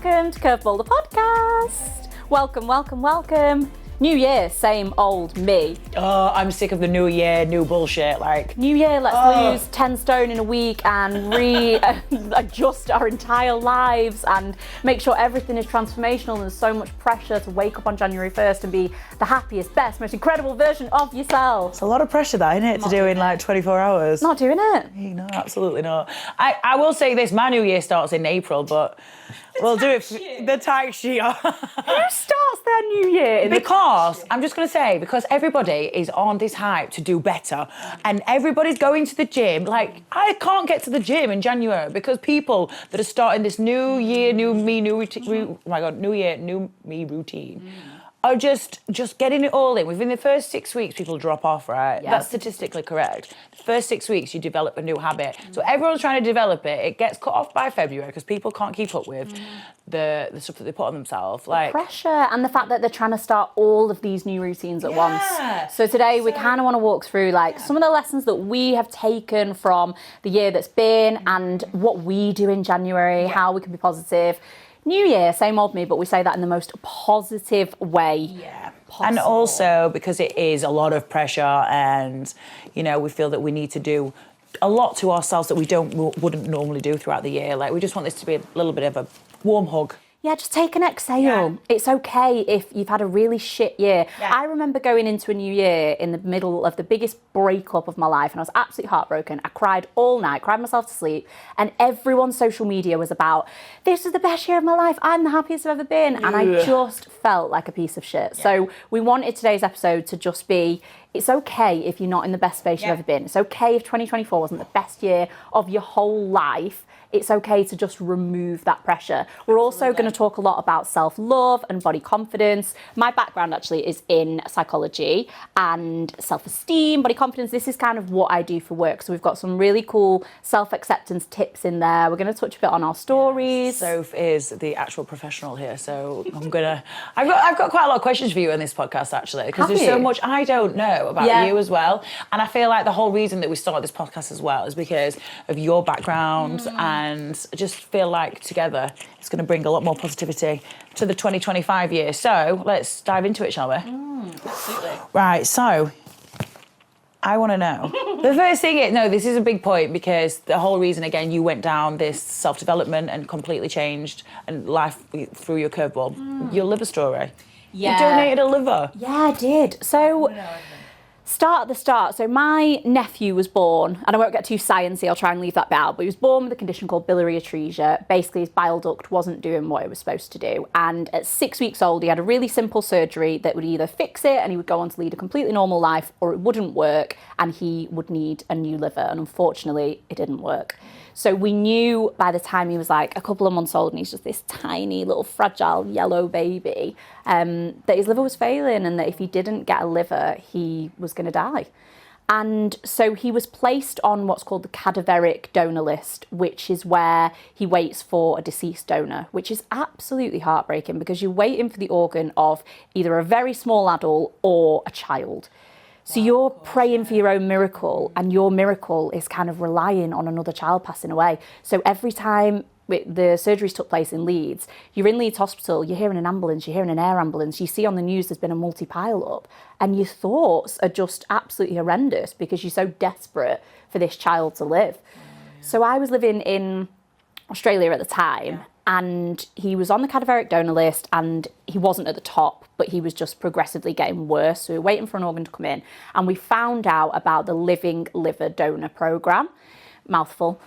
welcome to Curveball the podcast. Welcome. New year, same old me. Oh, I'm sick of the new year, new bullshit. New year, let's lose 10 stone in a week and readjust our entire lives and make sure everything is transformational. And there's so much pressure to wake up on January 1st and be the happiest, best, most incredible version of yourself. It's a lot of pressure, that, isn't it, to do in 24 hours? Not doing it. No, absolutely not. I will say this, my new year starts in April, but we'll do it. The tax sheet. Who starts their new year? Because, I'm just going to say, because everybody is on this hype to do better and everybody's going to the gym. I can't get to the gym in January because people that are starting this new year, new me, new routine, new year, new me routine are just getting it all in. Within the first 6 weeks, people drop off, right? Yeah. That's statistically correct. The first 6 weeks, you develop a new habit. So everyone's trying to develop it. It gets cut off by February because people can't keep up with the stuff that they put on themselves. Pressure and the fact that they're trying to start all of these new routines at once. So today we kind of want to walk through some of the lessons that we have taken from the year that's been and what we do in January, how we can be positive. New year, same old me, but we say that in the most positive way possible. And also because it is a lot of pressure and, we feel that we need to do a lot to ourselves that we wouldn't normally do throughout the year. We just want this to be a little bit of a warm hug. Yeah, just take an exhale. Yeah. It's okay if you've had a really shit year. Yeah. I remember going into a new year in the middle of the biggest breakup of my life and I was absolutely heartbroken. I cried all night, cried myself to sleep, and everyone's social media was about, this is the best year of my life, I'm the happiest I've ever been. And I just felt like a piece of shit. Yeah. So we wanted today's episode to just be, it's okay if you're not in the best space you've ever been. It's okay if 2024 wasn't the best year of your whole life. It's okay to just remove that pressure. We're also going to talk a lot about self-love and body confidence. My background actually is in psychology and self-esteem, body confidence. This is kind of what I do for work. So we've got some really cool self-acceptance tips in there. We're going to touch a bit on our stories. Soph is the actual professional here, so I've got quite a lot of questions for you in this podcast actually, because there's so much I don't know about you as well. And I feel like the whole reason that we started this podcast as well is because of your background and I just feel like together it's going to bring a lot more positivity to the 2025 year. So let's dive into it, shall we? Absolutely. Right, so I want to know. The first thing is, this is a big point because the whole reason, again, you went down this self-development and completely changed and life through your curveball. Your liver story. Yeah. You donated a liver. Yeah, I did. So... Start at the start. So my nephew was born, and I won't get too sciencey, I'll try and leave that bit out, but he was born with a condition called biliary atresia. Basically, his bile duct wasn't doing what it was supposed to do. And at 6 weeks old, he had a really simple surgery that would either fix it and he would go on to lead a completely normal life, or it wouldn't work and he would need a new liver. And unfortunately, it didn't work. So we knew by the time he was a couple of months old and he's just this tiny little fragile yellow baby, that his liver was failing and that if he didn't get a liver, he was going to die. And so he was placed on what's called the cadaveric donor list, which is where he waits for a deceased donor, which is absolutely heartbreaking because you're waiting for the organ of either a very small adult or a child. So you're praying for your own miracle, and your miracle is kind of relying on another child passing away. So every time the surgeries took place in Leeds, you're in Leeds Hospital, you're hearing an ambulance, you're hearing an air ambulance, you see on the news there's been a multi-pile-up, and your thoughts are just absolutely horrendous because you're so desperate for this child to live. So I was living in Australia at the time, and he was on the cadaveric donor list and he wasn't at the top, but he was just progressively getting worse. So we were waiting for an organ to come in and we found out about the Living Liver Donor Programme, mouthful,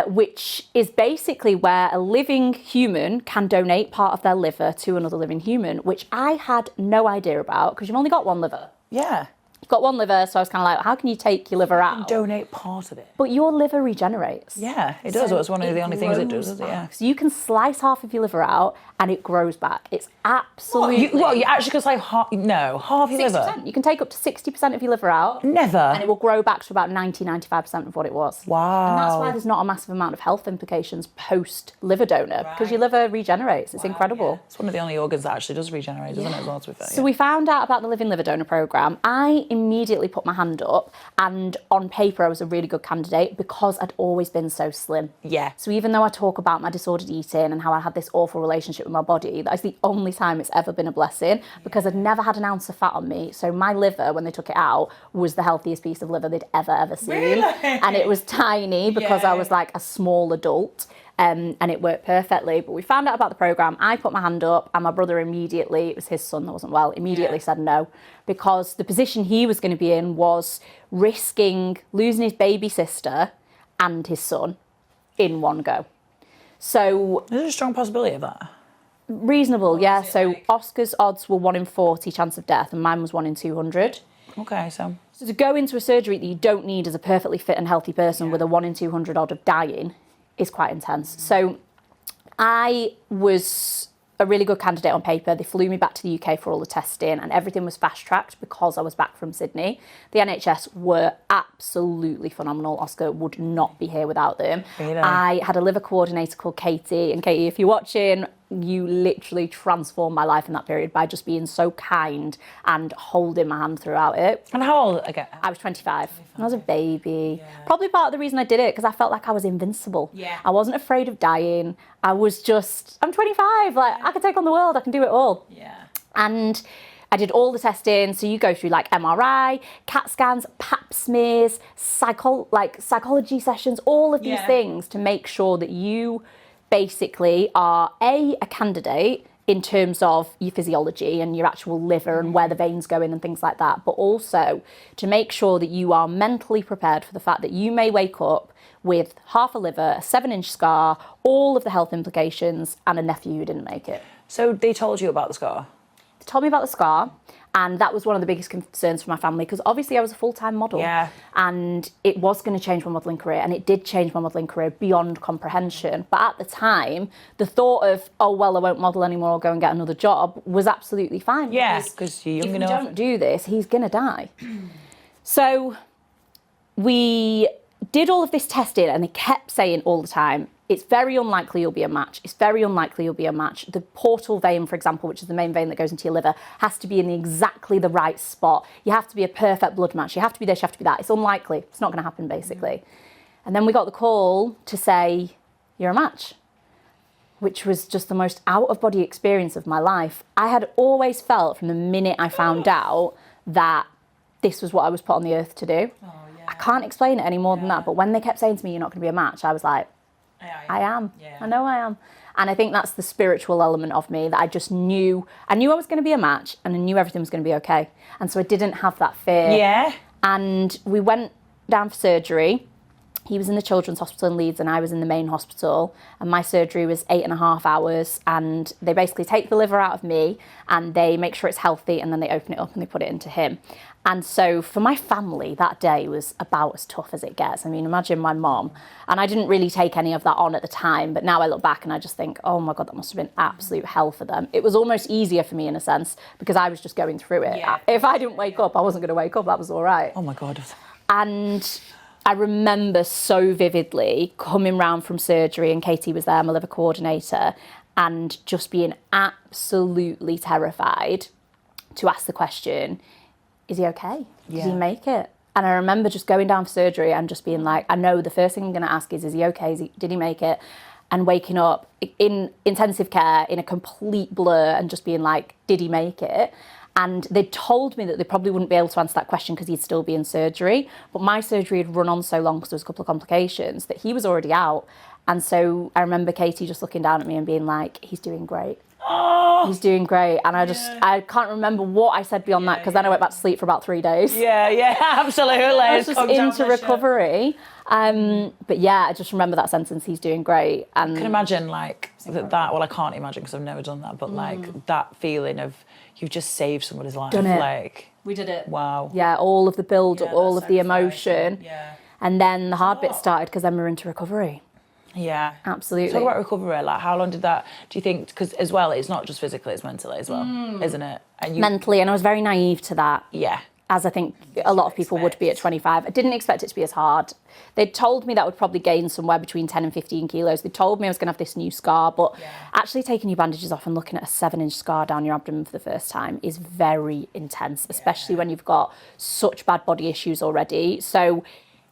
which is basically where a living human can donate part of their liver to another living human, which I had no idea about because you've only got one liver. Yeah. Got one liver, so I was kind of like, how can you take your liver out? Donate part of it. But your liver regenerates. Yeah, it does. So it's one of the only things it does, isn't it? Yeah. So you can slice half of your liver out and it grows back. It's absolutely... You actually can slice half your liver? You can take up to 60% of your liver out. Never. And it will grow back to about 95% of what it was. Wow. And that's why there's not a massive amount of health implications post-liver donor, because your liver regenerates. It's incredible. Yeah. It's one of the only organs that actually does regenerate, doesn't it, as well, to be fair? So we found out about the Living Liver Donor Programme. I immediately put my hand up, and on paper I was a really good candidate because I'd always been so slim. Yeah. So even though I talk about my disordered eating and how I had this awful relationship with my body, that is the only time it's ever been a blessing, because I'd never had an ounce of fat on me. So my liver, when they took it out, was the healthiest piece of liver they'd ever seen. Really? And it was tiny because I was like a small adult. And it worked perfectly. But we found out about the programme. I put my hand up, and my brother immediately, it was his son that wasn't well, immediately said no, because the position he was going to be in was risking losing his baby sister and his son in one go. So there's a strong possibility of that. Reasonable, yeah. So Oscar's odds were 1 in 40 chance of death, and mine was 1 in 200. Okay, so to go into a surgery that you don't need as a perfectly fit and healthy person with a 1 in 200 odd of dying is quite intense. So I was a really good candidate on paper. They flew me back to the UK for all the testing, and everything was fast-tracked because I was back from Sydney. The NHS were absolutely phenomenal. Oscar would not be here without them. Really? I had a liver coordinator called Katie, and Katie, if you're watching, you literally transformed my life in that period by just being so kind and holding my hand throughout it. And how old again? I was 25. I was a baby. Yeah. Probably part of the reason I did it, because I felt like I was invincible. Yeah. I wasn't afraid of dying. I'm 25. Like, I can take on the world. I can do it all. Yeah. And I did all the testing. So you go through like MRI, CAT scans, pap smears, psychology sessions, all of these things to make sure that you basically are a candidate in terms of your physiology and your actual liver and where the veins go in and things like that, but also to make sure that you are mentally prepared for the fact that you may wake up with half a liver, a 7-inch scar, all of the health implications, and a nephew who didn't make it. So they told you about the scar? They told me about the scar, and that was one of the biggest concerns for my family, because obviously I was a full-time model. Yeah. And it was going to change my modelling career, and it did change my modelling career beyond comprehension. But at the time, the thought of, oh, well, I won't model anymore, I'll go and get another job, was absolutely fine. Yeah, because you're young enough. If we don't do this, he's going to die. So we did all of this testing, and they kept saying all the time, it's very unlikely you'll be a match. It's very unlikely you'll be a match. The portal vein, for example, which is the main vein that goes into your liver, has to be in exactly the right spot. You have to be a perfect blood match. You have to be this, you have to be that. It's unlikely. It's not going to happen, basically. And then we got the call to say, you're a match, which was just the most out-of-body experience of my life. I had always felt from the minute I found out that this was what I was put on the earth to do. Oh, yeah. I can't explain it any more than that. But when they kept saying to me, you're not going to be a match, I was like, I am. Yeah. I know I am. And I think that's the spiritual element of me, that I just knew. I knew I was going to be a match, and I knew everything was going to be okay. And so I didn't have that fear. Yeah. And we went down for surgery. He was in the Children's Hospital in Leeds, and I was in the main hospital. And my surgery was 8.5 hours. And they basically take the liver out of me, and they make sure it's healthy, and then they open it up and they put it into him. And so for my family, that day was about as tough as it gets. I mean, imagine my mom. And I didn't really take any of that on at the time, but now I look back and I just think, oh my God, that must have been absolute hell for them. It was almost easier for me in a sense, because I was just going through it. Yeah. If I didn't wake up, I wasn't going to wake up. That was all right. Oh my God. And I remember so vividly coming round from surgery, and Katie was there, my liver coordinator, and just being absolutely terrified to ask the question, is he okay? Did he make it? And I remember just going down for surgery and just being like, I know the first thing I'm going to ask is he okay? Did he make it? And waking up in intensive care in a complete blur and just being like, did he make it? And they told me that they probably wouldn't be able to answer that question because he'd still be in surgery. But my surgery had run on so long because there was a couple of complications that he was already out. And so I remember Katie just looking down at me and being like, he's doing great. Oh, he's doing great. And I can't remember what I said beyond that, because then I went back to sleep for about 3 days. Yeah, absolutely. I was just into recovery. But yeah, I just remember that sentence, he's doing great. And I can imagine like that, well, I can't imagine because I've never done that, but like that feeling of you've just saved somebody's life. Done it. Like, we did it. Wow. Yeah, all of the build up, all of the emotion. Yeah. And then the hard bit started, because then we were into recovery. Yeah. Absolutely. Talk about recovery, like how long did that, do you think, because as well, it's not just physically, it's mentally as well, isn't it? And mentally, and I was very naive to that. Yeah. as I think a lot of people would be at 25. I didn't expect it to be as hard. They told me that I would probably gain somewhere between 10 and 15 kilos. They told me I was going to have this new scar, but actually taking your bandages off and looking at a 7-inch scar down your abdomen for the first time is very intense, especially when you've got such bad body issues already. So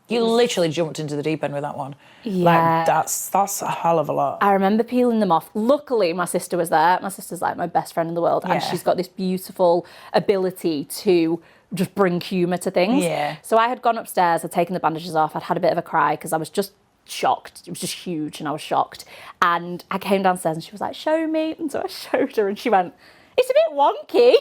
you literally jumped into the deep end with that one. Yeah. Like, that's a hell of a lot. I remember peeling them off. Luckily, my sister was there. My sister's like my best friend in the world, and she's got this beautiful ability to just bring humour to things. Yeah. So I had gone upstairs, I'd taken the bandages off, I'd had a bit of a cry because I was just shocked. It was just huge and I was shocked. And I came downstairs and she was like, show me. And so I showed her and she went, it's a bit wonky.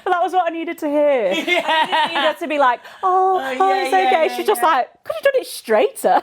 But that was what I needed to hear. Yeah. I didn't need her to be like, it's okay. She's just like, could have done it straighter.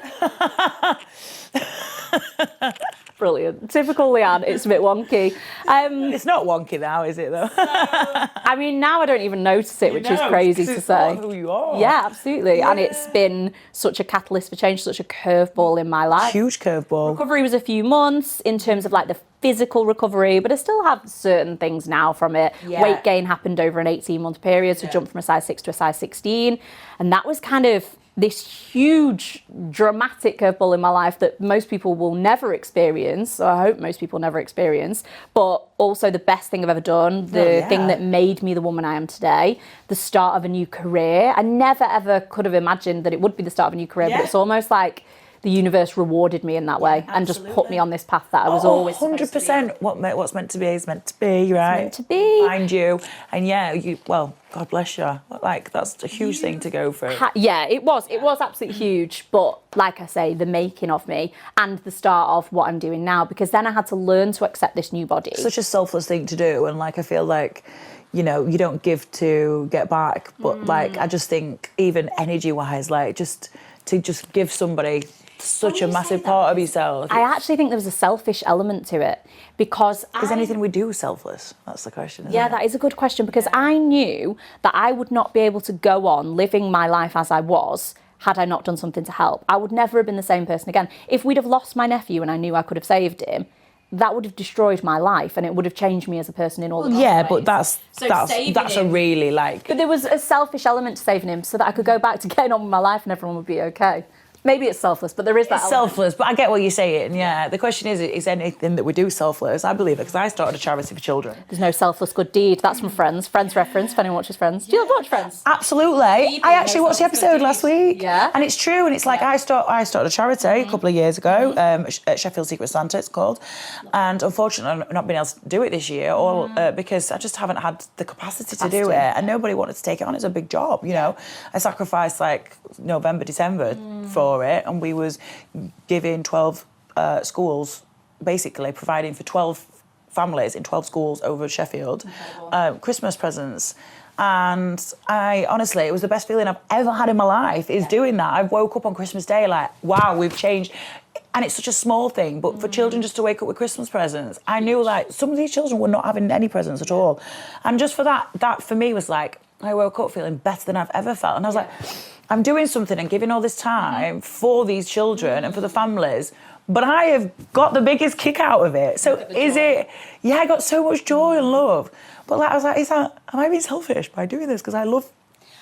Brilliant. Typical Leanne, it's a bit wonky. It's not wonky now, is it, though? I mean, now I don't even notice it, which is crazy to say. Not who you are. Yeah, absolutely. Yeah. And it's been such a catalyst for change, such a curveball in my life. Huge curveball. Recovery was a few months in terms of like the physical recovery, but I still have certain things now from it. Yeah. Weight gain happened over an 18-month period, so jumped from a size 6 to a size 16. And that was kind of this huge dramatic curveball in my life that most people will never experience, so I hope most people never experience, but also the best thing I've ever done, the thing that made me the woman I am today, the start of a new career. I never ever could have imagined that it would be the start of a new career, but it's almost like the universe rewarded me in that way and just put me on this path that I was always 100%. What's meant to be is meant to be, right? It's meant to be. Find you. And God bless you. Like, that's a huge thing to go through. It was absolutely huge. But like I say, the making of me and the start of what I'm doing now, because then I had to learn to accept this new body. Such a selfless thing to do. And like, I feel like, you don't give to get back. But like, I just think even energy wise, like to give somebody such a massive part of yourself. I actually think there was a selfish element to it because is anything we do selfless? That's the question, isn't it? That is a good question, because I knew that I would not be able to go on living my life as I was had I not done something to help. I would never have been the same person again. If we'd have lost my nephew and I knew I could have saved him, that would have destroyed my life and it would have changed me as a person in all the ways. But that's a really like... But there was a selfish element to saving him so that I could go back to getting on with my life and everyone would be okay. Maybe it's selfless, but there is that. It's selfless, but I get what you're saying. Yeah, the question is anything that we do selfless? I believe it because I started a charity for children. There's no selfless good deed. That's from Friends. Friends reference. If anyone watches Friends, do you watch Friends? Absolutely. I actually watched the episode last week. Yeah, and it's true. And it's like I started a charity a couple of years ago. At Sheffield Secret Santa, it's called. And unfortunately, I've not been able to do it this year, because I just haven't had the capacity to do it, and nobody wanted to take it on. It's a big job, I sacrificed like November, December for it, and we was giving 12 schools, basically providing for 12 families in 12 schools over Sheffield Christmas presents. And I honestly, it was the best feeling I've ever had in my life is doing that. I woke up on Christmas Day like, wow, we've changed. And it's such a small thing, but for children just to wake up with Christmas presents, I knew like some of these children were not having any presents at all. And just for that for me was like, I woke up feeling better than I've ever felt. And I was like, I'm doing something and giving all this time for these children and for the families, but I have got the biggest kick out of it. So I got so much joy and love. But like, I was like, am I being selfish by doing this? Because I love...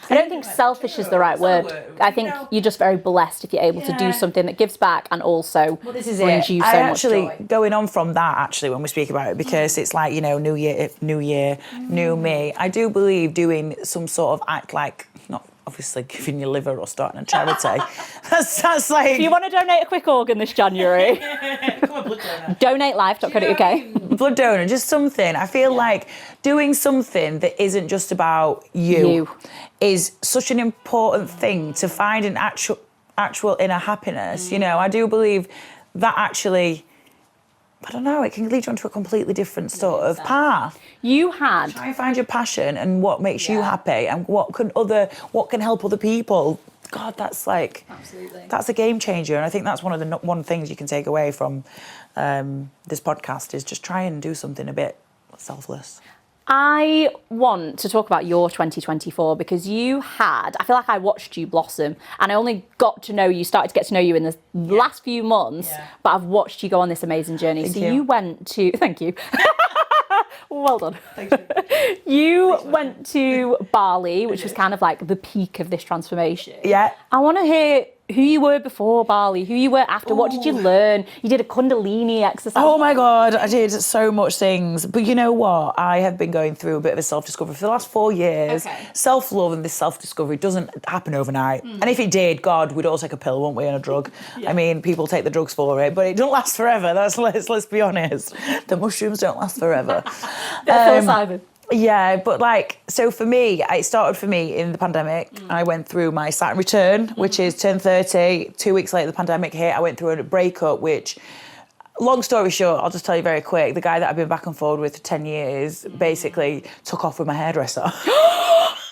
I don't think selfish is the right word. I think you're just very blessed if you're able to do something that gives back and also brings you so much joy. Going on from that, actually, when we speak about it, because it's like, new year, new me. I do believe doing some sort of act like, not obviously giving your liver or starting a charity. that's like... If you want to donate a quick organ this January, come on, blood donor. donatelife.co.uk. Blood donor, just something. I feel like doing something that isn't just about you is such an important thing to find an actual inner happiness. I do believe that actually... I don't know, it can lead you onto a completely different sort of path. Try and find your passion and what makes you happy and what can help other people. God, that's like... Absolutely. That's a game changer. And I think that's one of the things you can take away from this podcast is just try and do something a bit selfless. I want to talk about your 2024 because I feel like I watched you blossom and I only started to get to know you in the last few months, but I've watched you go on this amazing journey. Thank you. You went to, thank you. Well done. You went to Bali, which was kind of like the peak of this transformation. Yeah. I want to hear who you were before Bali, who you were after. What did you learn? You did a Kundalini exercise. Oh my God, I did so much things. But you know what? I have been going through a bit of a self-discovery for the last 4 years. Okay. Self-love and this self-discovery doesn't happen overnight. And if it did, God, we'd all take a pill, wouldn't we, and a drug. Yeah. I mean, people take the drugs for it, but it doesn't last forever. Let's be honest. The mushrooms don't last forever. They're psilocybin. Yeah, but like, so for me, it started for me in the pandemic. I went through my Saturn return, which is turned 30. 2 weeks later, the pandemic hit. I went through a breakup, which, long story short, I'll just tell you very quick. The guy that I've been back and forward with for 10 years basically took off with my hairdresser.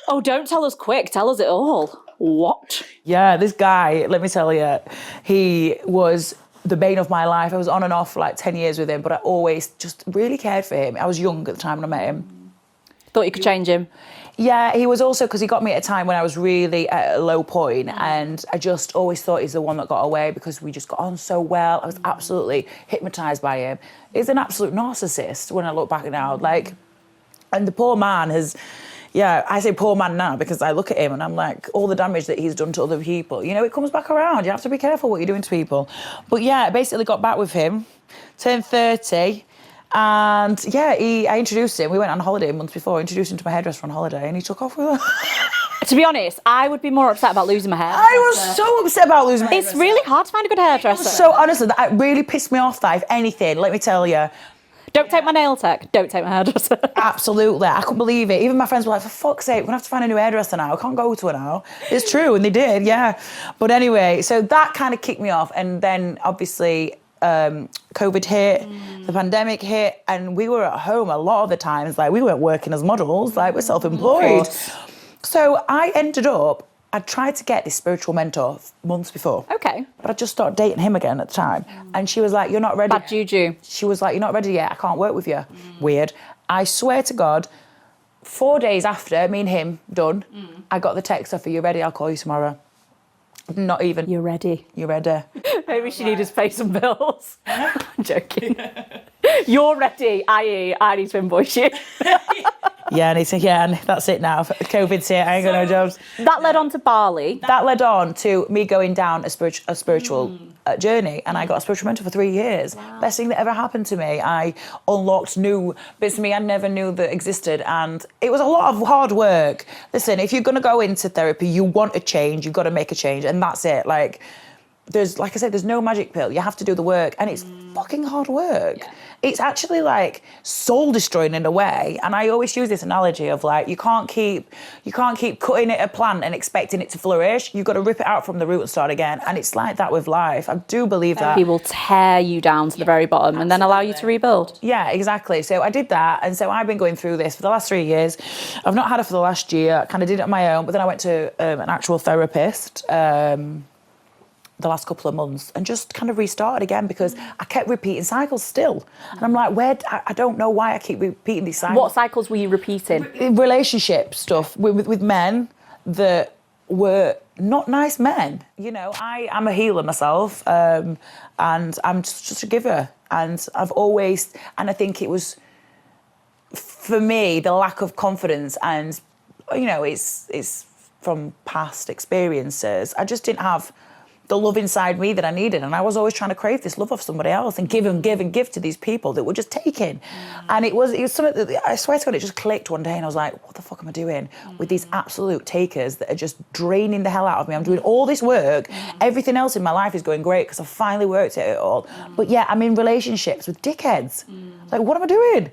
Oh, don't tell us quick. Tell us it all. What? Yeah, this guy, let me tell you, he was the bane of my life. I was on and off for like 10 years with him, but I always just really cared for him. I was young at the time when I met him. Thought you could change him? Yeah, he was also, because he got me at a time when I was really at a low point, and I just always thought he's the one that got away because we just got on so well. I was absolutely hypnotised by him. He's an absolute narcissist when I look back now. Like, and the poor man has, yeah, I say poor man now because I look at him and I'm like, all the damage that he's done to other people, you know, it comes back around. You have to be careful what you're doing to people. But yeah, I basically got back with him, turned 30, and yeah, I introduced him. We went on holiday months before. I introduced him to my hairdresser on holiday, and he took off with her. To be honest, I would be more upset about losing my hair. I was so upset about losing my hairdresser. It's really hard to find a good hairdresser. So honestly, that really pissed me off. That if anything, let me tell you. Don't take my nail tech. Don't take my hairdresser. Absolutely. I couldn't believe it. Even my friends were like, for fuck's sake, we're going to have to find a new hairdresser now. I can't go to her now. It's true. And they did, yeah. But anyway, so that kind of kicked me off. And then obviously COVID hit, the pandemic hit, and we were at home a lot of the times. Like, we weren't working as models. Like, we're self-employed. So I ended up, I tried to get this spiritual mentor months before. Okay. But I just started dating him again at the time. And she was like, you're not ready. Bad juju. She was like, you're not ready yet. I can't work with you. Weird. I swear to God, 4 days after me and him done, I got the text off, are you ready? I'll call you tomorrow. Not even. You're ready. You're ready. Maybe she needed to pay some bills. I'm joking. You're ready, i.e. I need to invoice you. Yeah, and that's it now. COVID's here, I ain't got no jobs. That led on to Bali. That led on to me going down a spiritual journey, and I got a spiritual mentor for 3 years. Wow. Best thing that ever happened to me. I unlocked new bits of me I never knew that existed, and it was a lot of hard work. Listen, if you're going to go into therapy, you want a change, you've got to make a change, and that's it. Like, like I said, there's no magic pill. You have to do the work, and it's fucking hard work. Yeah. It's actually like soul destroying in a way. And I always use this analogy of like, you can't keep cutting it a plant and expecting it to flourish. You've got to rip it out from the root and start again. And it's like that with life. I do believe that. He will tear you down to the very bottom and then allow you to rebuild. Yeah, exactly. So I did that. And so I've been going through this for the last 3 years. I've not had it for the last year. I kind of did it on my own, but then I went to an actual therapist the last couple of months and just kind of restarted again because I kept repeating cycles still. And I'm like, I don't know why I keep repeating these cycles. What cycles were you repeating? Relationship stuff with men that were not nice men. You know, I am a healer myself, and I'm just a giver. And I've always, and I think it was, for me, the lack of confidence and, you know, it's from past experiences. I just didn't have the love inside me that I needed, and I was always trying to crave this love of somebody else and give and give and give to these people that were just taking. And it was something that I swear to God, it just clicked one day, and I was like, what the fuck am I doing with these absolute takers that are just draining the hell out of me? I'm doing all this work, everything else in my life is going great because I've finally worked at it all, but yeah, I'm in relationships with dickheads. Like, what am I doing?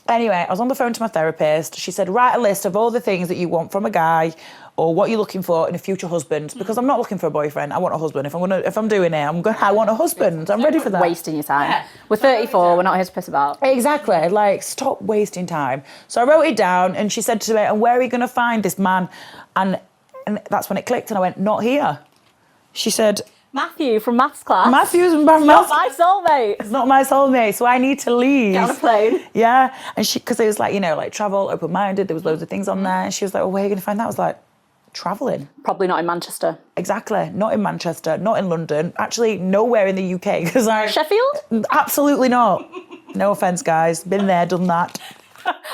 Anyway, I was on the phone to my therapist. She said, write a list of all the things that you want from a guy or what you're looking for in a future husband, because I'm not looking for a boyfriend. I want a husband. If I'm doing it, I want a husband. I'm ready for that. Wasting your time. Yeah. We're 34. We're not here to piss about. Exactly. Like, stop wasting time. So I wrote it down, and she said to me, and where are you going to find this man? And that's when it clicked, and I went, not here. She said, Matthew from maths class. Matthew's from maths. Not my soulmate. It's not my soulmate, so I need to leave. Get on a plane. Yeah. And because it was like, you know, like travel, open-minded, there was loads of things on there. And she was like, well, where are you going to find that? I was like, travelling. Probably not in Manchester. Exactly. Not in Manchester, not in London. Actually, nowhere in the UK. Sheffield? Absolutely not. No offence, guys. Been there, done that.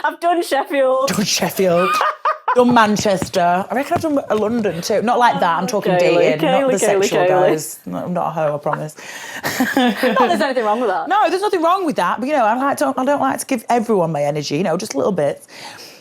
I've done Sheffield. Done Sheffield. Done Manchester. I reckon I've done London too. Not like that. I'm talking dating, not the sexual guys. No, I'm not a hoe, I promise. Not there's anything wrong with that. No, there's nothing wrong with that. But I don't like to give everyone my energy. Just a little bit.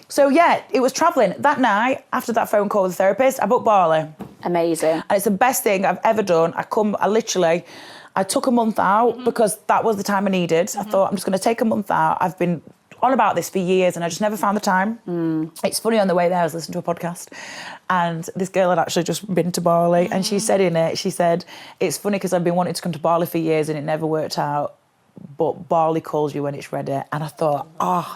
So yeah, it was travelling. That night, after that phone call with the therapist, I booked Bali. Amazing. And it's the best thing I've ever done. I took a month out because that was the time I needed. I thought, I'm just going to take a month out. I've been on about this for years and I just never found the time. It's funny, on the way there, I was listening to a podcast and this girl had actually just been to Bali and she said in it, it's funny because I've been wanting to come to Bali for years and it never worked out, but Bali calls you when it's ready. And I thought,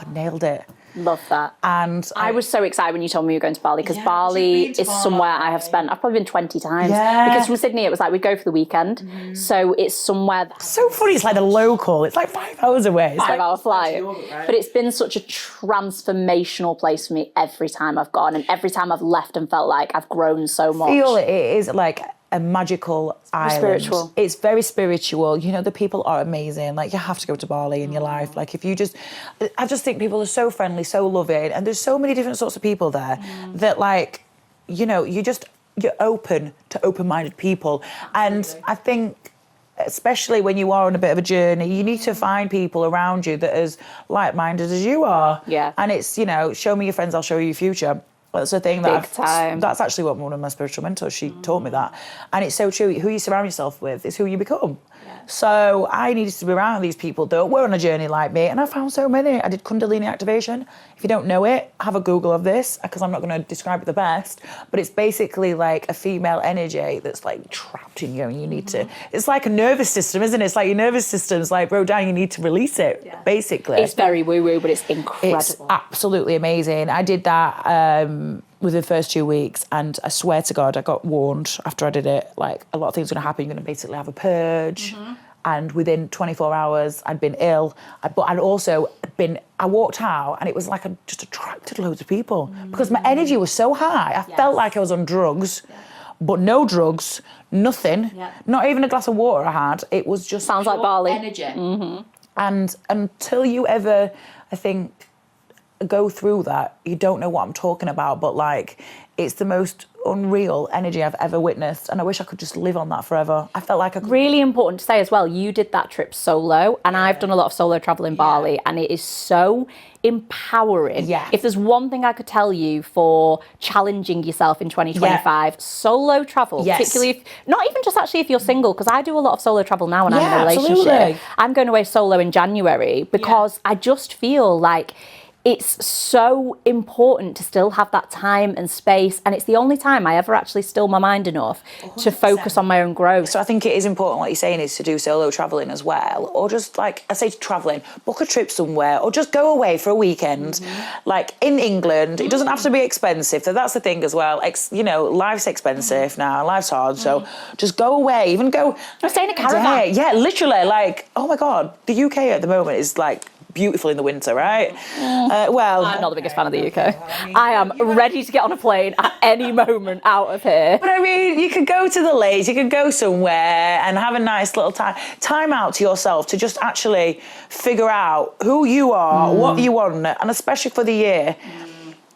nailed it. Love that. And I was so excited when you told me you were going to Bali because Bali is somewhere I have spent, I've probably been 20 times. Yeah. Because from Sydney, it was like we'd go for the weekend. So it's somewhere that... So funny, it's like the local. It's like 5 hours away. It's 5-hour flight. But it's been such a transformational place for me every time I've gone. And every time I've left and felt like I've grown so much. It is like a magical island. Spiritual. It's very spiritual. The people are amazing. Like, you have to go to Bali in your life. Like, I just think people are so friendly, so loving, and there's so many different sorts of people there that, like, you're open to open-minded people. And I think, especially when you are on a bit of a journey, you need to find people around you that are as like-minded as you are. Yeah. And it's, show me your friends, I'll show you your future. That's the thing that's actually what one of my spiritual mentors, she taught me that. And it's so true. Who you surround yourself with is who you become. Yeah. So I needed to be around these people that were on a journey like me, and I found so many. I did Kundalini activation. If you don't know it, have a Google of this, because I'm not going to describe it the best, but it's basically like a female energy that's like trapped in you, and you need to, it's like a nervous system, isn't it? It's like your nervous system's like broke down, you need to release it, basically. It's very woo-woo, but it's incredible. It's absolutely amazing. I did that within the first 2 weeks, and I swear to God, I got warned after I did it, like, a lot of things are going to happen. You're going to basically have a purge. And within 24 hours, I'd been ill. But I'd also I walked out and it was like I just attracted loads of people because my energy was so high. I felt like I was on drugs, but no drugs, nothing, not even a glass of water I had. It was just sounds like Bali. Energy. And until you ever, I think, go through that, you don't know what I'm talking about, but like, it's the most unreal energy I've ever witnessed, and I wish I could just live on that forever. I felt like I could... Really important to say as well, you did that trip solo, and I've done a lot of solo travel in Bali, and it is so empowering. Yeah. If there's one thing I could tell you for challenging yourself in 2025, solo travel, particularly if, not even just actually if you're single, because I do a lot of solo travel now when I'm in a relationship. Absolutely. I'm going away solo in January because I just feel like it's so important to still have that time and space, and it's the only time I ever actually still my mind enough 100%. To focus on my own growth. So I think it is important, what you're saying, is to do solo travelling as well, or just, like I say, travelling, book a trip somewhere, or just go away for a weekend, like in England. It doesn't have to be expensive, so that's the thing as well. Life's expensive now, life's hard, so just go away, even go... I'm staying in a caravan. Yeah, literally, like, oh my God, the UK at the moment is like... beautiful in the winter, right? I'm not the biggest fan of the UK. I am ready to get on a plane at any moment out of here. But I mean, you could go to the lakes, you could go somewhere and have a nice little time out to yourself to just actually figure out who you are, what you want, and especially for the year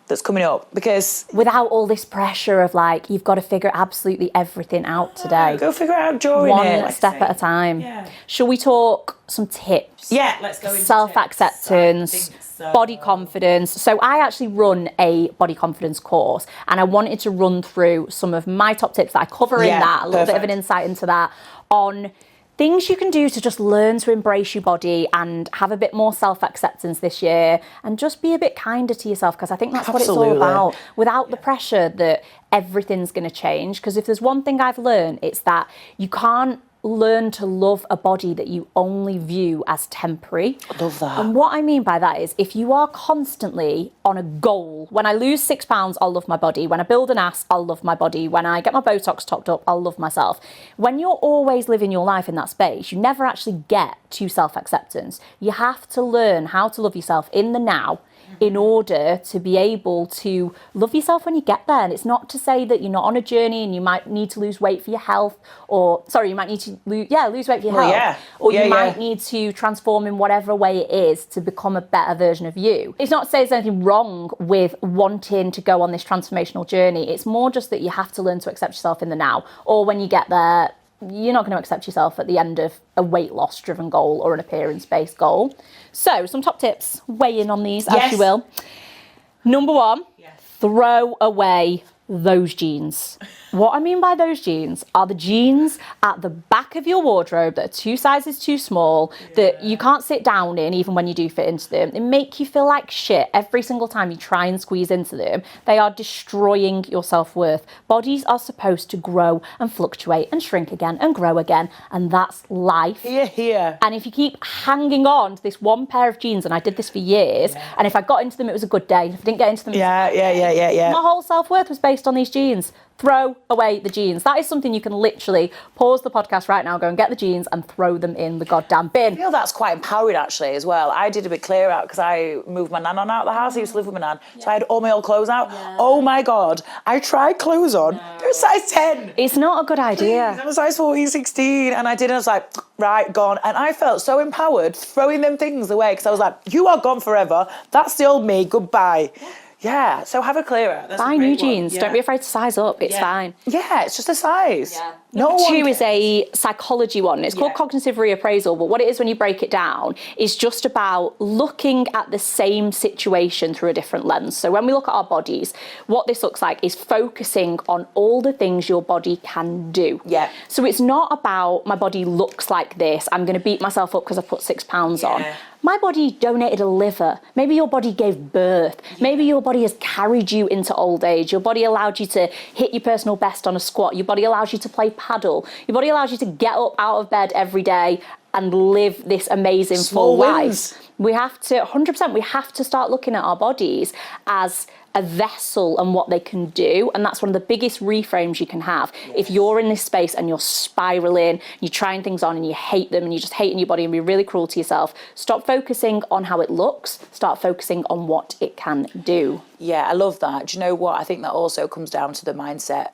that's coming up, because without all this pressure of like, you've got to figure absolutely everything out today. Go figure it out during it. One step at a time. Shall we talk some tips? Yeah, let's go into self-acceptance, body confidence. So I actually run a body confidence course, and I wanted to run through some of my top tips that I cover in that, a little bit of an insight into that, on things you can do to just learn to embrace your body and have a bit more self-acceptance this year, and just be a bit kinder to yourself, because I think that's what it's all about, without the pressure that everything's going to change. Because if there's one thing I've learned, it's that you can't learn to love a body that you only view as temporary. I love that. And what I mean by that is, if you are constantly on a goal, when I lose 6 pounds, I'll love my body. When I build an ass, I'll love my body. When I get my Botox topped up, I'll love myself. When you're always living your life in that space, you never actually get to self-acceptance. You have to learn how to love yourself in the now, in order to be able to love yourself when you get there. And it's not to say that you're not on a journey and you might need to lose weight for your health, or you might need to lose weight for your health, or you might need to transform in whatever way it is to become a better version of you. It's not to say there's anything wrong with wanting to go on this transformational journey. It's more just that you have to learn to accept yourself in the now, or when you get there, you're not going to accept yourself at the end of a weight loss driven goal or an appearance based goal. So some top tips, weigh in on these as you will. Number one, throw away those jeans. What I mean by those jeans are the jeans at the back of your wardrobe that are 2 sizes too small, that you can't sit down in even when you do fit into them. They make you feel like shit every single time you try and squeeze into them. They are destroying your self-worth. Bodies are supposed to grow and fluctuate and shrink again and grow again, and that's life. And if you keep hanging on to this one pair of jeans, and I did this for years, and if I got into them it was a good day, if I didn't get into them my whole self-worth was based on these jeans. Throw away the jeans. That is something you can literally pause the podcast right now, go and get the jeans and throw them in the goddamn bin. I feel that's quite empowering actually as well. I did a bit clear out because I moved my nan on out of the house. I used to live with my nan. So I had all my old clothes out. Oh my God. I tried clothes on. They're size 10. It's not a good idea. I'm a size 14, 16. And I did, and I was like, right, gone. And I felt so empowered throwing them things away because I was like, you are gone forever. That's the old me. Goodbye. Yeah, so have a clear out. Buy new jeans. Don't be afraid to size up. It's fine. Yeah, it's just a size. Number 2 is a psychology one. It's called cognitive reappraisal, but what it is when you break it down is just about looking at the same situation through a different lens. So when we look at our bodies, what this looks like is focusing on all the things your body can do. So it's not about my body looks like this, I'm going to beat myself up because I put 6 pounds on. My body donated a liver. Maybe your body gave birth. Maybe your body has carried you into old age. Your body allowed you to hit your personal best on a squat. Your body allows you to play paddle. Your body allows you to get up out of bed every day and live this amazing full life. We have to, 100%, we have to start looking at our bodies as a vessel and what they can do, and that's one of the biggest reframes you can have. If you're in this space and you're spiraling, you're trying things on and you hate them and you're just hating your body and be really cruel to yourself, stop focusing on how it looks, start focusing on what it can do. Yeah, I love that. Do you know what? I think that also comes down to the mindset,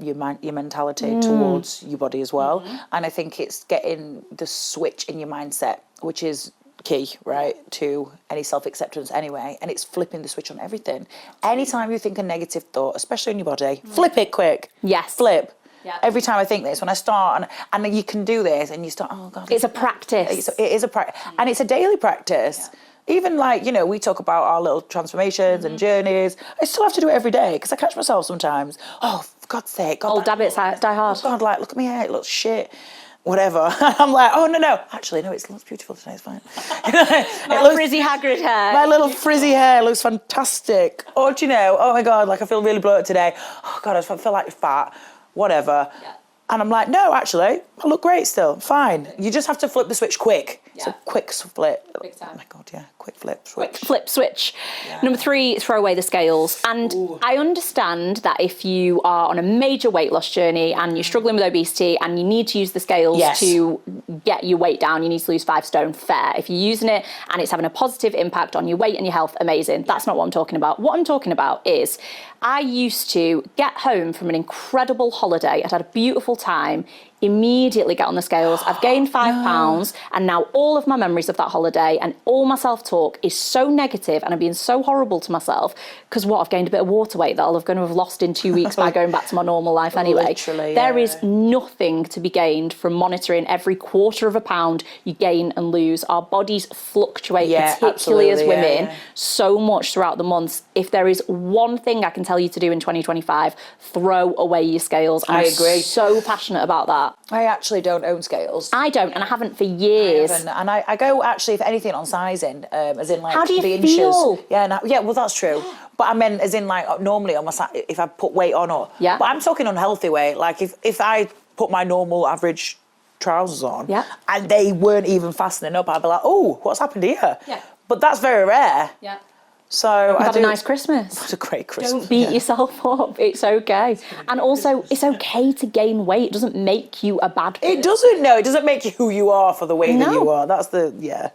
your mentality towards your body as well. And I think it's getting the switch in your mindset, which is key, right, to any self-acceptance anyway, and it's flipping the switch on everything. Anytime you think a negative thought, especially in your body, flip it quick. Flip. Every time I think this, when I start, and you can do this, and you start, oh God. It's a practice. It is a practice, and it's a daily practice. Even like, you know, we talk about our little transformations and journeys. I still have to do it every day because I catch myself sometimes. Oh, for God's sake. God, old habits die hard. Oh God, like, look at me hair, it looks shit. Whatever. I'm like, oh, no. Actually, no, it looks beautiful today, it's fine. My frizzy Hagrid hair. My little frizzy hair looks fantastic. Or, do you know, oh my God, like I feel really bloated today. Oh God, I feel like fat. Whatever. And I'm like, no, actually, I look great still. Fine. You just have to flip the switch quick. So quick flip. Oh my God, quick flip switch. Quick flip switch. Number 3, throw away the scales. And I understand that if you are on a major weight loss journey and you're struggling with obesity and you need to use the scales to get your weight down, you need to lose 5 stone, fair. If you're using it and it's having a positive impact on your weight and your health, amazing. That's not what I'm talking about. What I'm talking about is I used to get home from an incredible holiday. I'd had a beautiful time, immediately get on the scales. I've gained 5 pounds, and now all of my memories of that holiday and all my self-talk is so negative, and I'm being so horrible to myself because I've gained a bit of water weight that I'm going to have lost in 2 weeks by going back to my normal life anyway. Literally, there is nothing to be gained from monitoring every quarter of a pound you gain and lose. Our bodies fluctuate, particularly as women, so much throughout the months. If there is one thing I can tell you to do in 2025, throw away your scales. I agree. So passionate about that. I actually don't own scales. I don't, and I haven't for years. And I go actually, if anything, on sizing, as in like how do you the feel? Inches. Yeah, well that's true. But I meant as in like normally on my if I put weight on or but I'm talking unhealthy weight. Like if I put my normal average trousers on and they weren't even fastening up, I'd be like, oh, what's happened here? But that's very rare. So Have a nice Christmas. It's a great Christmas. Don't beat yourself up. It's okay. And also, it's okay to gain weight. It doesn't make you a bad person. It doesn't. No, it doesn't make you who you are for the way that you are. That's the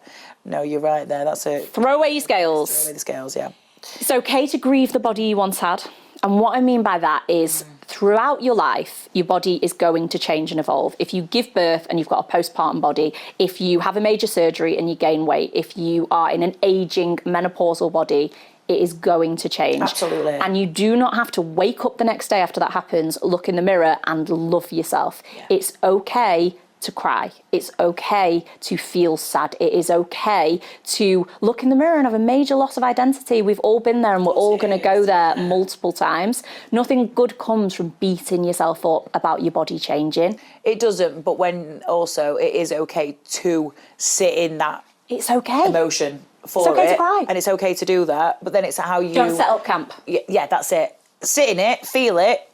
No, you're right there. That's it. Throw away your scales. Throw away the scales, yeah. It's okay to grieve the body you once had. And what I mean by that is throughout your life, your body is going to change and evolve. If you give birth and you've got a postpartum body, if you have a major surgery and you gain weight, if you are in an aging menopausal body, it is going to change. Absolutely. And you do not have to wake up the next day after that happens, look in the mirror and love yourself. Yeah. It's okay to cry. It's okay to feel sad. It is okay to look in the mirror and have a major loss of identity. We've all been there and we're all going to go there multiple times. Nothing good comes from beating yourself up about your body changing. It doesn't, but when also it is okay to sit in that it's okay. emotion for it's okay it. To cry. And it's okay to do that, but then it's how you... Don't set up camp. Yeah, that's it. Sit in it, feel it,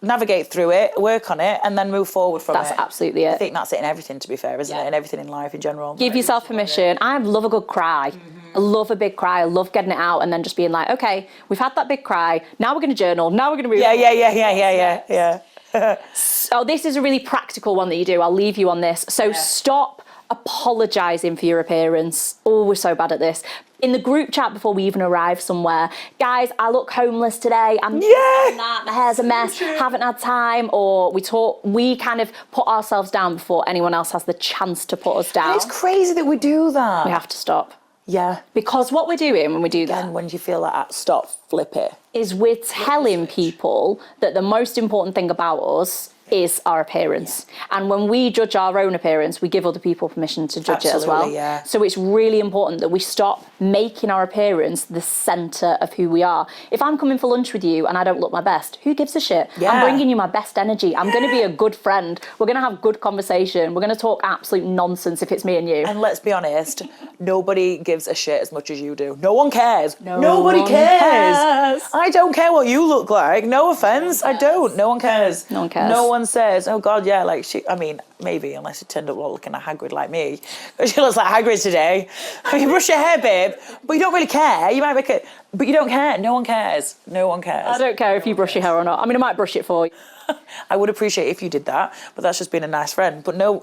navigate through it, work on it, and then move forward from it. That's absolutely it. I think that's it in everything, to be fair, isn't it? In everything in life in general. Give yourself permission. I love a good cry. I love a big cry. I love getting it out and then just being like, okay, we've had that big cry. Now we're going to journal. Now we're going to move. Yeah. So this is a really practical one that you do. I'll leave you on this. So stop apologising for your appearance. Oh, we're so bad at this. In the group chat before we even arrive somewhere, guys, I look homeless today. I'm that. My hair's a mess. Haven't had time. Or we kind of put ourselves down before anyone else has the chance to put us down. And it's crazy that we do that. We have to stop. Yeah. Because what we're doing when we do that... And when you feel like that, stop, flip it. ...is we're telling people that the most important thing about us is our appearance. Yeah. And when we judge our own appearance, we give other people permission to judge it as well. Yeah. So it's really important that we stop making our appearance the centre of who we are. If I'm coming for lunch with you and I don't look my best, who gives a shit? Yeah. I'm bringing you my best energy. I'm going to be a good friend. We're going to have good conversation. We're going to talk absolute nonsense if it's me and you. And let's be honest, nobody gives a shit as much as you do. No one cares. Nobody cares. I don't care what you look like. No offence. I don't. No one cares. No one cares. No one says, oh God, yeah, like maybe unless you turned up looking at Hagrid like me. She looks like Hagrid today. You brush your hair, babe, but you don't really care. You might make it, but you don't care. No one cares. No one cares. I don't care if you brush your hair or not. I mean, I might brush it for you. I would appreciate if you did that, but that's just being a nice friend. But no,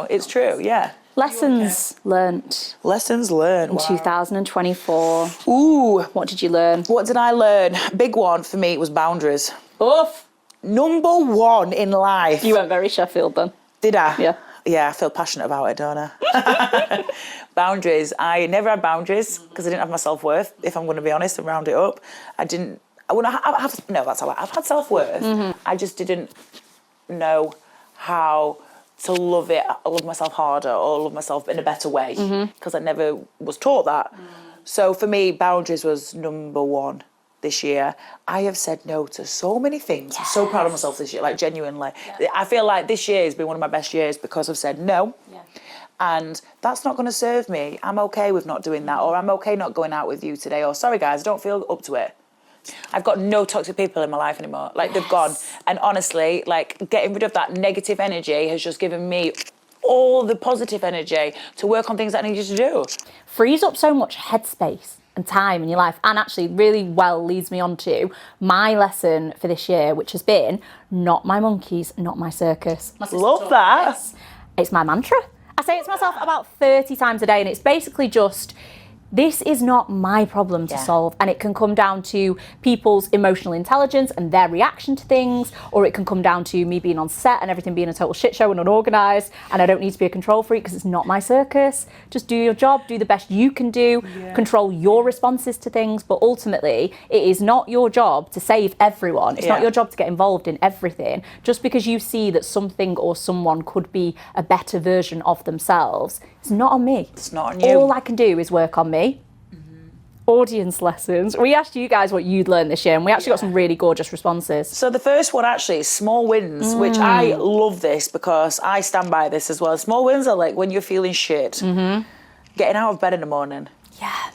it's true, yeah. Lessons learnt. Lessons learned. In 2024. Ooh. What did you learn? What did I learn? Big one for me was boundaries. Oof. Number one in life. You went very Sheffield then. Did I? Yeah. Yeah, I feel passionate about it, don't I? Boundaries. I never had boundaries because I didn't have my self-worth, if I'm going to be honest and round it up. I've had self-worth. I just didn't know how to love it, love myself harder or love myself in a better way because I never was taught that. So for me, boundaries was number one. This year, I have said no to so many things. Yes. I'm so proud of myself this year, like genuinely. Yeah. I feel like this year has been one of my best years because I've said no. Yeah. And that's not going to serve me. I'm okay with not doing that, or I'm okay not going out with you today, or sorry guys, I don't feel up to it. I've got no toxic people in my life anymore. Like they've gone. And honestly, like getting rid of that negative energy has just given me all the positive energy to work on things that I need you to do. Frees up so much headspace and time in your life, and actually really well leads me on to my lesson for this year, which has been not my monkeys, not my circus. Love that. It's my mantra. I say it to myself about 30 times a day, and it's basically just, this is not my problem to solve. And it can come down to people's emotional intelligence and their reaction to things, or it can come down to me being on set and everything being a total shit show and unorganised, and I don't need to be a control freak because it's not my circus. Just do your job, do the best you can do, control your responses to things, but ultimately it is not your job to save everyone. It's not your job to get involved in everything. Just because you see that something or someone could be a better version of themselves, it's not on me. It's not on you. All I can do is work on me. Audience lessons. We asked you guys what you'd learned this year, and we actually got some really gorgeous responses. So the first one actually is small wins, which I love this because I stand by this as well. Small wins are like when you're feeling shit, getting out of bed in the morning. Yeah.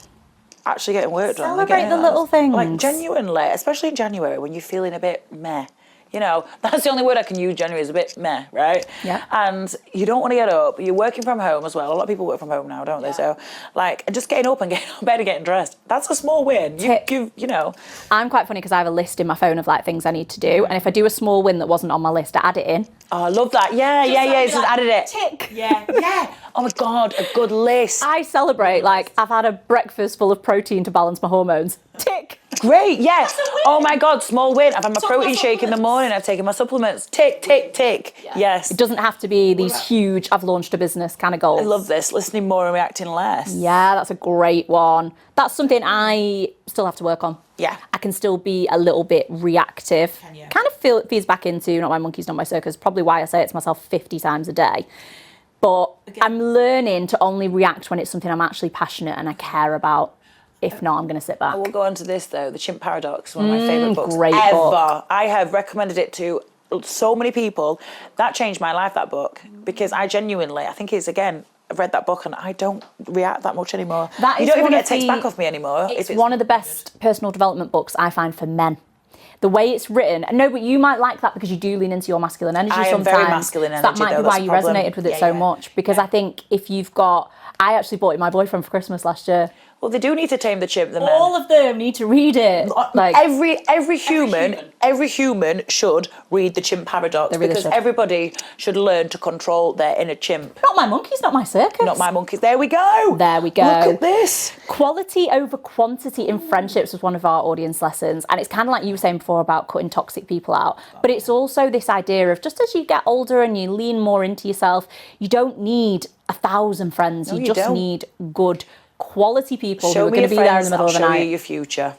Actually getting work done. Celebrate the little things. Like genuinely, especially in January when you're feeling a bit meh. You know, that's the only word I can use generally, is a bit meh, right? Yeah. And you don't want to get up. You're working from home as well. A lot of people work from home now, don't they? So, like, just getting up and getting out of bed and getting dressed, that's a small win. You know. I'm quite funny because I have a list in my phone of, like, things I need to do. And if I do a small win that wasn't on my list, I add it in. Oh, I love that. Yeah. Just added it. Tick. Yeah. Oh my God, a good list. I celebrate, like, I've had a breakfast full of protein to balance my hormones. Tick. Great, yes. Oh my God, small win. I've had my protein shake in the morning. I've taken my supplements. Tick. Yeah. Yes. It doesn't have to be these huge, I've launched a business kind of goals. I love this. Listening more and reacting less. Yeah, that's a great one. That's something I still have to work on. Yeah. I can still be a little bit reactive. Kind of feeds back into not my monkeys, not my circus. Probably why I say it to myself 50 times a day. But I'm learning to only react when it's something I'm actually passionate and I care about. If not, I'm going to sit back. I will go on to this, though. The Chimp Paradox, one of my favourite books great ever. book. I have recommended it to so many people. That changed my life, that book, because I think it's, again, I've read that book and I don't react that much anymore. You don't even get text back off me anymore. It's one of the best personal development books I find for men. The way it's written, no, but you might like that because you do lean into your masculine energy sometimes. I am very masculine energy, That might be why you resonated with it so much. Because I think if you've got, I actually bought it my boyfriend for Christmas last year. Well, they do need to tame the chimp, the men. All of them need to read it. Like every human should read the Chimp Paradox, because everybody should learn to control their inner chimp. Not my monkeys, not my circus. Not my monkeys. There we go. Look at this. Quality over quantity in friendships was one of our audience lessons. And it's kind of like you were saying before about cutting toxic people out. But it's also this idea of just as you get older and you lean more into yourself, you don't need 1,000 friends. You just need good quality people who are going to be there in the middle of the night. I'll show you your future.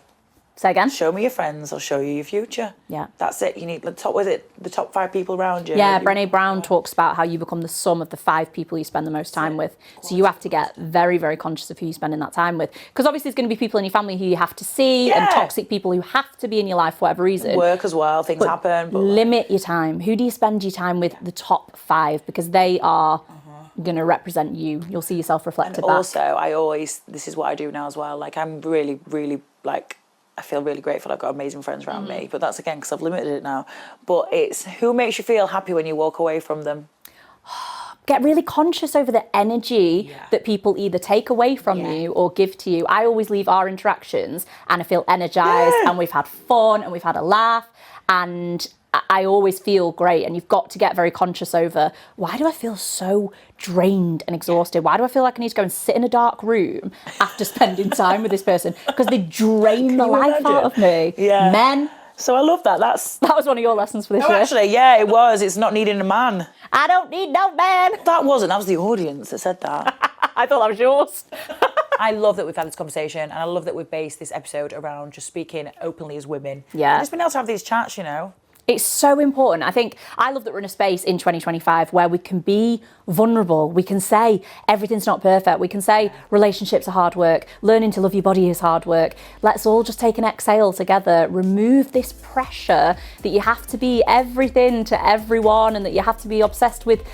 Say again? Show me your friends, I'll show you your future. Yeah. That's it. You need the top 5 people around you. Yeah, Brené Brown talks about how you become the sum of the 5 people you spend the most time with. So you have to get very, very conscious of who you're spending that time with. Because obviously there's going to be people in your family who you have to see and toxic people who have to be in your life for whatever reason. Work as well, things happen. But limit your time. Who do you spend your time with? The top 5, because they are going to represent you. You'll see yourself reflected back. Also, this is what I do now as well. Like, I'm really, really, like, I feel really grateful I've got amazing friends around me. But that's, again, because I've limited it now. But it's who makes you feel happy when you walk away from them. Get really conscious over the energy that people either take away from you or give to you. I always leave our interactions and I feel energized and we've had fun and we've had a laugh, and I always feel great. And you've got to get very conscious over, why do I feel so drained and exhausted? Why do I feel like I need to go and sit in a dark room after spending time with this person? Because they drain the life out of me. Yeah. Men. So I love that. That was one of your lessons for this year. Actually, yeah, it was. It's not needing a man. I don't need no man. That was the audience that said that. I thought that was yours. I love that we've had this conversation, and I love that we've based this episode around just speaking openly as women. Yeah. And just being able to have these chats, you know. It's so important. I love that we're in a space in 2025 where we can be vulnerable. We can say everything's not perfect. We can say relationships are hard work. Learning to love your body is hard work. Let's all just take an exhale together. Remove this pressure that you have to be everything to everyone and that you have to be obsessed with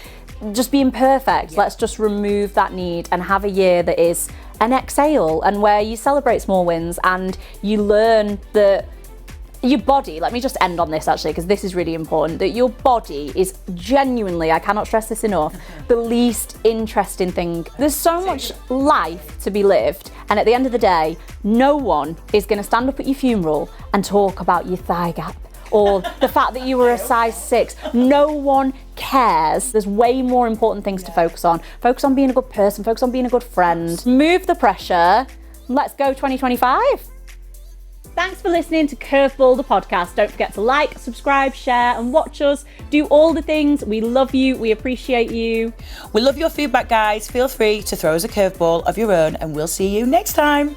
just being perfect. Yeah. Let's just remove that need and have a year that is an exhale and where you celebrate small wins and you learn that your body, let me just end on this actually, because this is really important, that your body is genuinely, I cannot stress this enough, the least interesting thing. There's so much life to be lived, and at the end of the day, no one is going to stand up at your funeral and talk about your thigh gap or the fact that you were a size 6. No one cares. There's way more important things to focus on. Focus on being a good person, focus on being a good friend. Move the pressure. Let's go 2025. Thanks for listening to Curveball, the podcast. Don't forget to like, subscribe, share, and watch us. Do all the things. We love you. We appreciate you. We love your feedback, guys. Feel free to throw us a curveball of your own, and we'll see you next time.